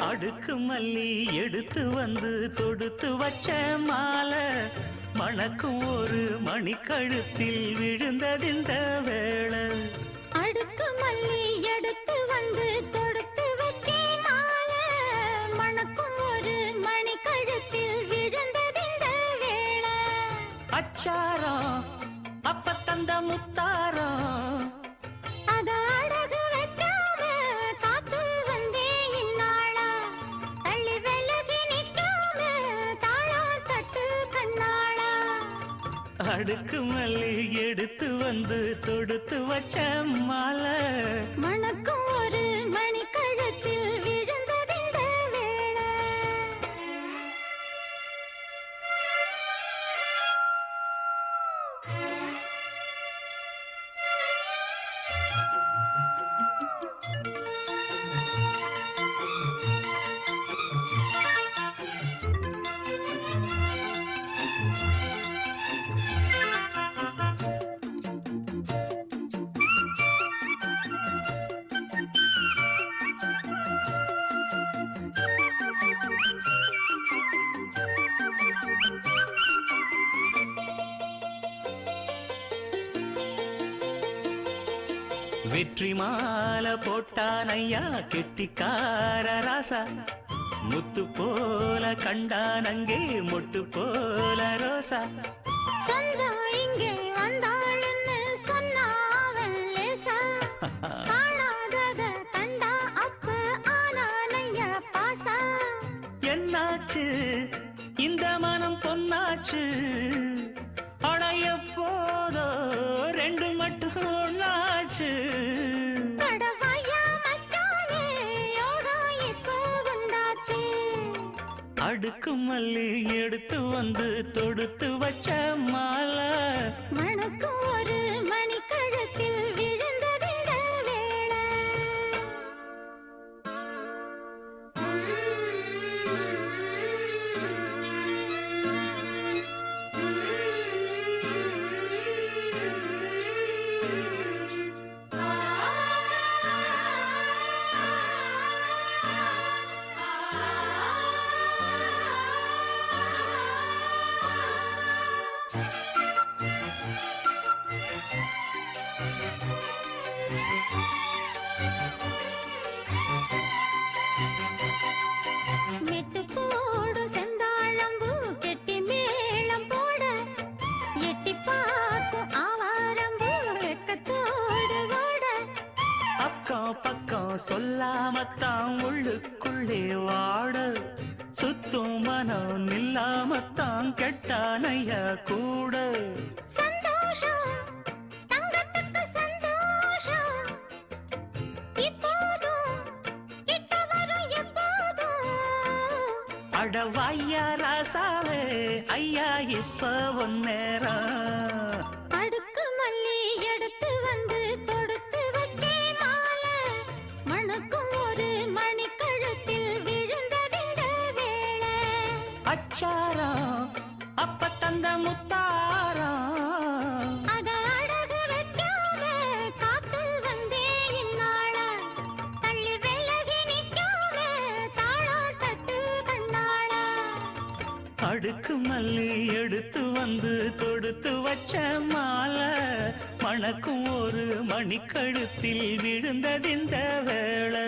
அடுக்கு மல்லி எடுத்து வந்து தொடுத்து வச்ச மாலை மணக்கும் ஒரு மணிக்கழுத்தில் விழுந்ததிந்த வேளை. அடுக்கு மல்லி எடுத்து வந்து தொடுத்து வச்ச மாலை மணக்கும் ஒரு மணிக்கழுத்தில் விழுந்ததிந்த வேளை. அச்சாரம் அப்ப தந்த முத்தாரம் அடுக்கு மல்லி எடுத்து வந்து தொடுத்து வச்ச மாலை மணக்கும் ஒரு மணிக்கழுத்தில் விழுந்ததிந்த வேளை. வெற்றி மாலை போட்டான் ஐயா கெட்டிக்கார ராசா. முத்து போல கண்டான் அங்கே மொட்டு போல ரோசா. சொந்தம் இங்கே வந்தாள்னு சொன்னாவன் லேசா. காணாதத கண்டா அப்ப ஆனானையா பாசா. என்னாச்சு இந்த மனம் பொன்னாச்சு அடைய போதோ ரெண்டு மட்டும் ஒன்னாச்சு. அடுக்கு மல்லி எடுத்து வந்து தொடுத்து வச்ச மாலை மணக்கும் ஒரு மணிக்கழுத்தில் விழுந்ததிந்த வேளை. மெட்டு போடு செந்தாழம்பூ கெட்டி மேளம் போட எட்டி பார்க்கும் ஆவாரம்பூ வெக்கத்தோடு ஓட. அக்கம் பக்கம் சொல்லாமத்தான் உள்ளுக்குள்ளே வாட சுத்தும் மனம் நில்லாமத்தான் கெட்டானைய கூட. சந்தோஷம் தங்கத்துக்கு சந்தோஷம் இப்போதும் கிட்ட வரும் எப்போதும். அடவாய்யா ராசாவே ஐயா இப்ப ஒன்னேரம். அடுக்கு மல்லி எடுத்து வந்து தொடுத்து வச்சே மாலை மணக்கும் ஒரு மணிக்கழுத்தில் விழுந்ததிந்த வேளை. அச்சாரம் அப்ப தந்த முத்தாரம் அத அழகு வைக்காம காத்து வந்தே இந்நாள. தள்ளி விலகி நிக்காம தாளம் தட்டு கண்ணாள. அடுக்கு மல்லி எடுத்து வந்து தொடுத்து வச்ச மாலை மணக்கும் ஒரு மணிக்கழுத்தில் விழுந்ததிந்த வேளை.